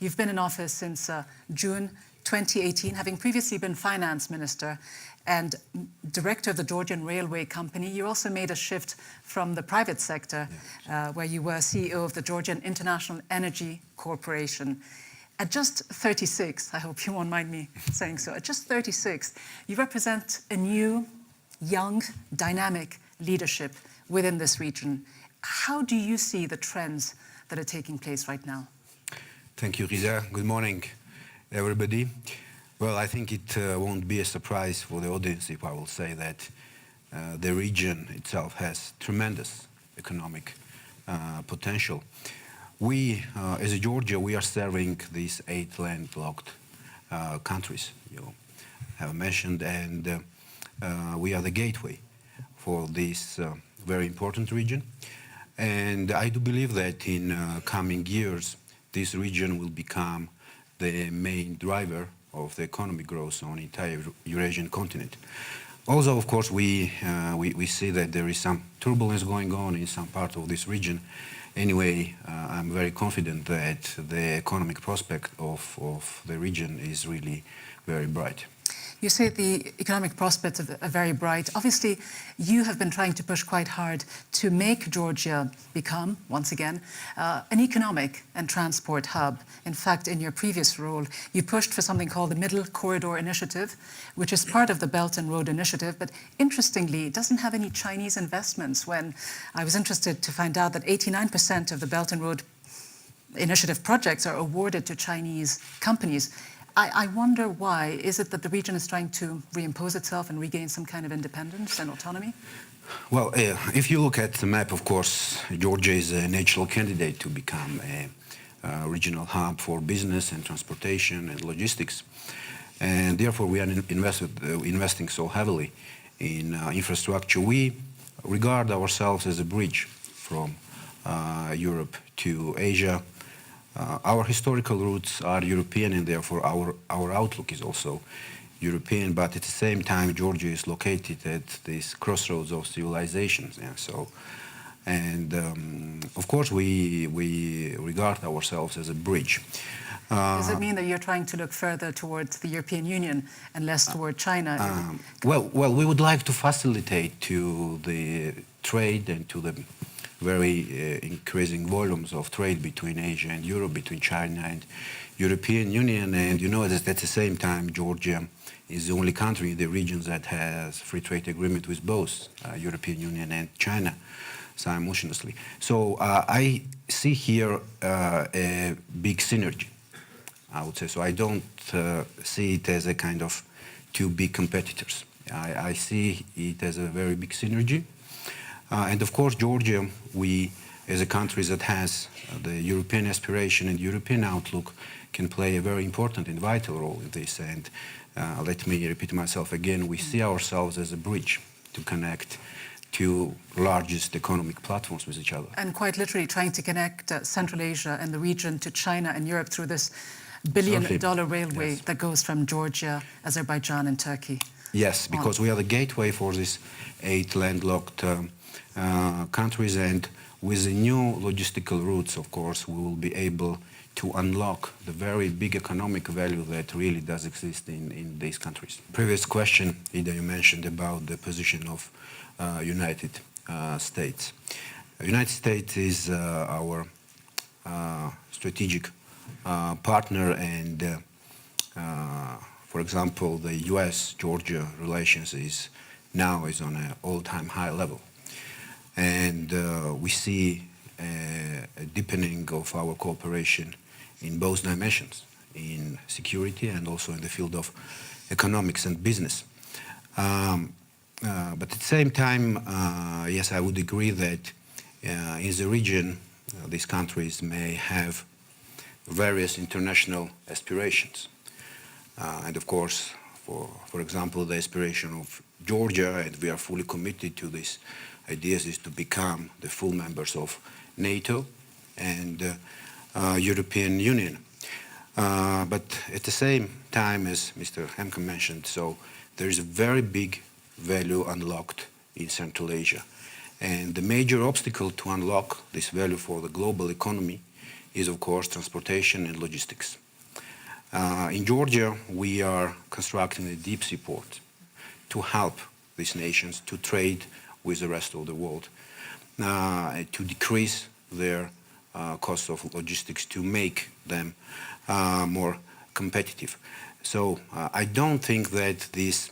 You've been in office since June 2018, having previously been finance minister and director of the Georgian Railway Company. You also made a shift from the private sector, where you were CEO of the Georgian International Energy Corporation. At just 36, I hope you won't mind me saying so, at just 36, you represent a new, young, dynamic leadership within this region. How do you see the trends that are taking place right now? Thank you, Riza. Good morning, everybody. Well, I think it won't be a surprise for the audience if I will say that the region itself has tremendous economic potential. We, as Georgia, we are serving these 8 landlocked countries you have mentioned, and we are the gateway for this very important region. And I do believe that in coming years, this region will become the main driver of the economic growth on the entire Eurasian continent. Also, of course, we see that there is some turbulence going on in some part of this region. Anyway, I'm very confident that the economic prospect of the region is really very bright. You say the economic prospects are very bright. Obviously, you have been trying to push quite hard to make Georgia become, once again, an economic and transport hub. In fact, in your previous role, you pushed for something called the Middle Corridor Initiative, which is part of the Belt and Road Initiative, but interestingly, it doesn't have any Chinese investments. When I was interested to find out that 89% of the Belt and Road Initiative projects are awarded to Chinese companies. I wonder why. Is it that the region is trying to reimpose itself and regain some kind of independence and autonomy? Well, if you look at the map, of course, Georgia is a natural candidate to become a regional hub for business and transportation and logistics. And therefore, we are investing so heavily in infrastructure. We regard ourselves as a bridge from Europe to Asia. Our historical roots are European, and therefore our outlook is also European, but at the same time Georgia is located at this crossroads of civilizations, and of course we regard ourselves as a bridge. Does it mean that you're trying to look further towards the European Union and less toward China? Well, we would like to facilitate to the trade and to the very increasing volumes of trade between Asia and Europe, between China and European Union. And you know that at the same time, Georgia is the only country in the region that has free trade agreement with both European Union and China simultaneously. So I see here a big synergy, I would say. So I don't see it as a kind of two big competitors. I see it as a very big synergy. And of course, Georgia, we, as a country that has the European aspiration and European outlook, can play a very important and vital role in this. And let me repeat myself again, we see ourselves as a bridge to connect two largest economic platforms with each other. And quite literally trying to connect Central Asia and the region to China and Europe through this billion-dollar railway that goes from Georgia, Azerbaijan, and Turkey. Yes, because we are the gateway for these 8 landlocked countries, and with the new logistical routes, of course, we will be able to unlock the very big economic value that really does exist in these countries. Previous question, Ida, you mentioned about the position of United States. United States is our strategic partner, and for example, the US-Georgia relations is on an all-time high level. And we see a deepening of our cooperation in both dimensions, in security and also in the field of economics and business. But at the same time, yes, I would agree that in the region, these countries may have various international aspirations. And of course, for example, the aspiration of Georgia, and we are fully committed to this ideas, is to become the full members of NATO and European Union. But at the same time, as Mr. Hemke mentioned, so there is a very big value unlocked in Central Asia. And the major obstacle to unlock this value for the global economy is, of course, transportation and logistics. In Georgia, we are constructing a deep sea port to help these nations to trade with the rest of the world, to decrease their cost of logistics, to make them more competitive. So I don't think that this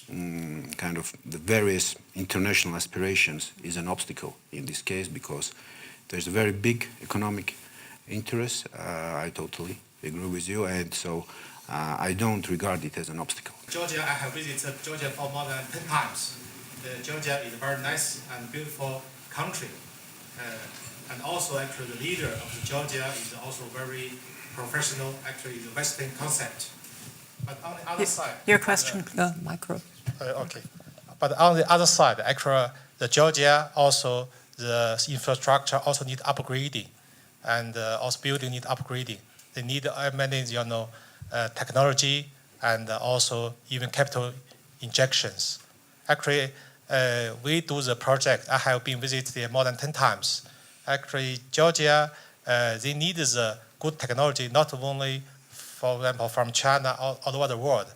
kind of the various international aspirations is an obstacle in this case, because there's a very big economic interest. I totally agree with you, and so I don't regard it as an obstacle. Georgia, I have visited Georgia for more than 10 times. Georgia is a very nice and beautiful country. And also, actually, the leader of Georgia is also very professional. Actually, it's a Western concept. But on the other side, your question, Micro. okay. But on the other side, actually, the Georgia also the infrastructure also need upgrading, and also building need upgrading. They need many technology and also even capital injections. Actually, we do the project. I have been visited there more than 10 times. Actually, Georgia, they need the good technology, not only, for example, from China all over the world.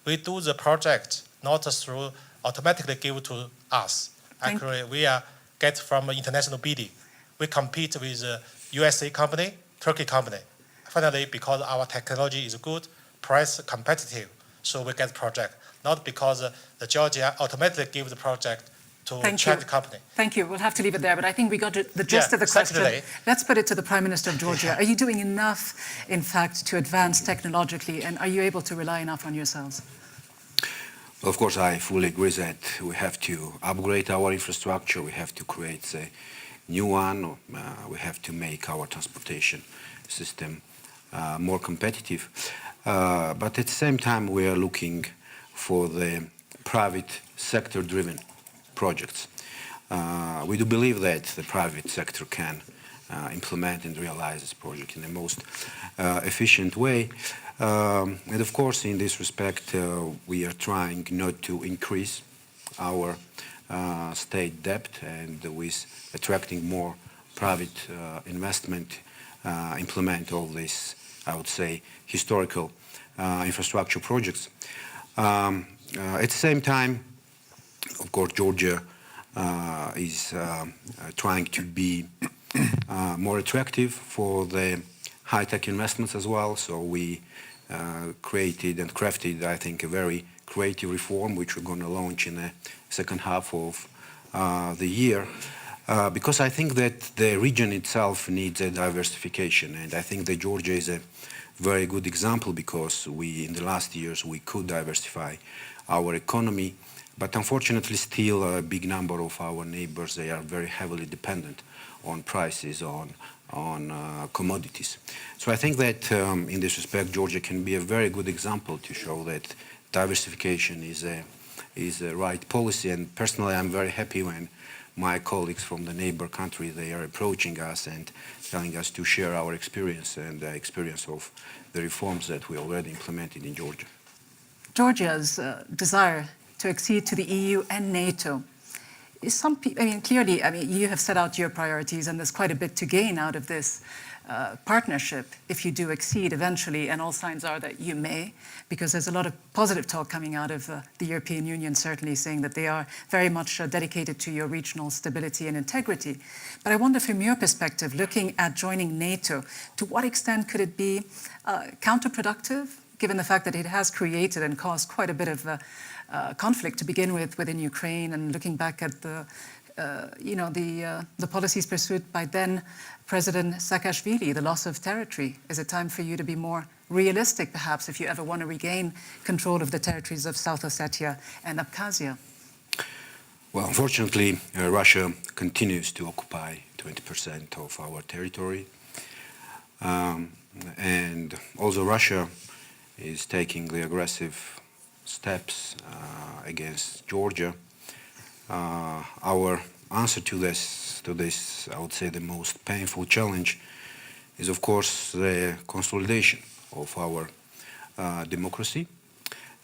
We do the project not through automatically give to us. Actually, we are get from international bidding. We compete with USA company, Turkey company. Finally, because our technology is good, price competitive, so we get project. Not because the Georgia automatically give the project to Chinese company. Thank you. We'll have to leave it there, but I think we got the gist of the question. Secondly, let's put it to the Prime Minister of Georgia. Are you doing enough, in fact, to advance technologically, and are you able to rely enough on yourselves? Well, of course, I fully agree that we have to upgrade our infrastructure, we have to create a new one, we have to make our transportation system more competitive. But at the same time, we are looking for the private sector-driven projects. We do believe that the private sector can implement and realize this project in the most efficient way. And of course, in this respect, we are trying not to increase our state debt, and with attracting more private investment, implement all these, I would say, historical infrastructure projects. At the same time, of course, Georgia is trying to be more attractive for the high-tech investments as well. So we created and crafted, I think, a very creative reform, which we're going to launch in the second half of the year. Because I think that the region itself needs a diversification, and I think that Georgia is a very good example, because in the last years, we could diversify our economy, but unfortunately still a big number of our neighbors, they are very heavily dependent on prices, on commodities. So I think that in this respect, Georgia can be a very good example to show that diversification is a right policy. And personally, I'm very happy when my colleagues from the neighbor country, they are approaching us and telling us to share our experience and the experience of the reforms that we already implemented in Georgia. Georgia's desire to accede to the EU and NATO is clearly, you have set out your priorities, and there's quite a bit to gain out of this partnership if you do accede eventually, and all signs are that you may, because there's a lot of positive talk coming out of the European Union, certainly saying that they are very much dedicated to your regional stability and integrity. But I wonder, from your perspective, looking at joining NATO, to what extent could it be counterproductive, given the fact that it has created and caused quite a bit of conflict to begin with within Ukraine, and looking back at the policies pursued by then President Saakashvili, the loss of territory? Is it time for you to be more realistic, perhaps, if you ever want to regain control of the territories of South Ossetia and Abkhazia? Well, unfortunately, Russia continues to occupy 20% of our territory. And also Russia is taking the aggressive steps against Georgia. Our answer to this, I would say, the most painful challenge is, of course, the consolidation of our democracy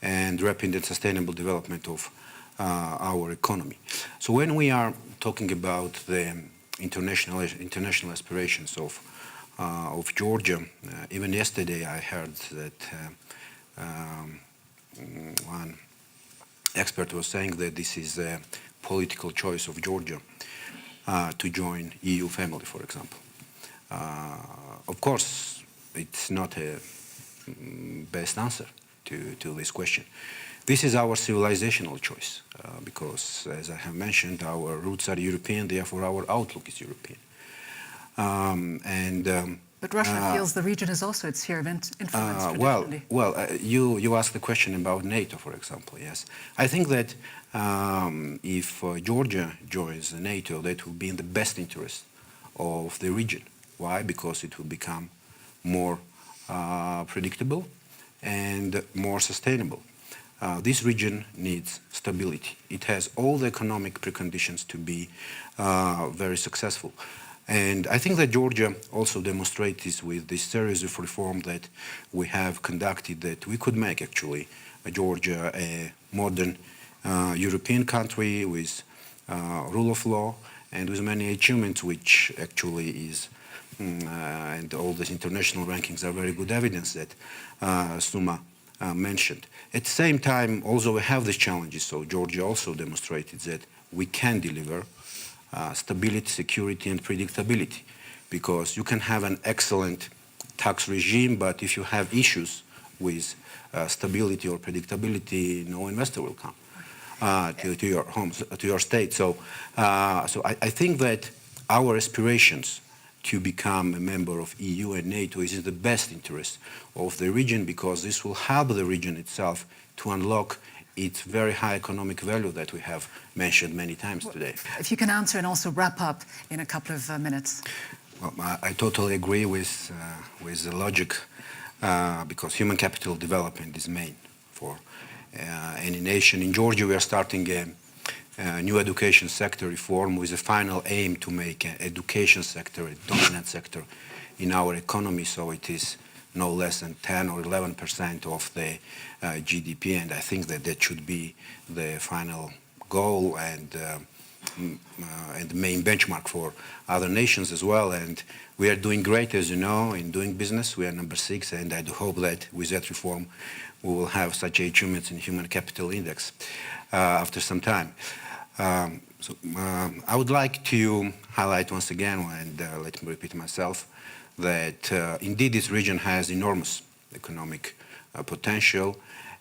and rapid and sustainable development of our economy. So when we are talking about the international aspirations of of Georgia. Even yesterday I heard that one expert was saying that this is a political choice of Georgia to join EU family, for example. Of course, it's not a best answer to this question. This is our civilizational choice because, as I have mentioned, our roots are European, therefore our outlook is European. But Russia feels the region is also its sphere of influence traditionally. You asked the question about NATO, for example, yes. I think that if Georgia joins NATO, that will be in the best interest of the region. Why? Because it will become more predictable and more sustainable. This region needs stability. It has all the economic preconditions to be very successful. And I think that Georgia also demonstrates this with this series of reforms that we have conducted, that we could make actually Georgia a modern European country with rule of law and with many achievements, which actually is, and all these international rankings are very good evidence that Suma mentioned. At the same time, also we have these challenges, so Georgia also demonstrated that we can deliver stability, security, and predictability, because you can have an excellent tax regime, but if you have issues with stability or predictability, no investor will come to your homes, to your state. So I think that our aspirations to become a member of EU and NATO is in the best interest of the region, because this will help the region itself to unlock its very high economic value that we have mentioned many times today. If you can answer and also wrap up in a couple of minutes. Well, I totally agree with the logic, because human capital development is main for any nation. In Georgia, we are starting a new education sector reform with a final aim to make an education sector a dominant sector in our economy, so it is no less than 10 or 11% of the GDP, and I think that that should be the final goal and the main benchmark for other nations as well. And we are doing great, as you know, in doing business. We are number 6, and I do hope that with that reform we will have such achievements in human capital index after some time. I would like to highlight once again, and let me repeat myself, that indeed this region has enormous economic potential,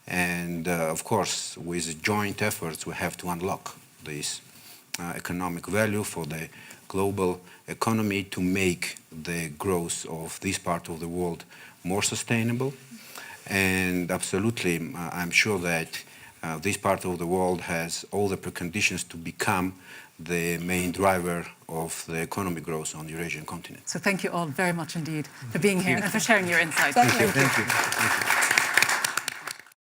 and of course with joint efforts we have to unlock this economic value for the global economy to make the growth of this part of the world more sustainable. And absolutely, I'm sure that this part of the world has all the preconditions to become the main driver of the economic growth on the Eurasian continent. So thank you all very much indeed for being here and for sharing your insights. Thank you.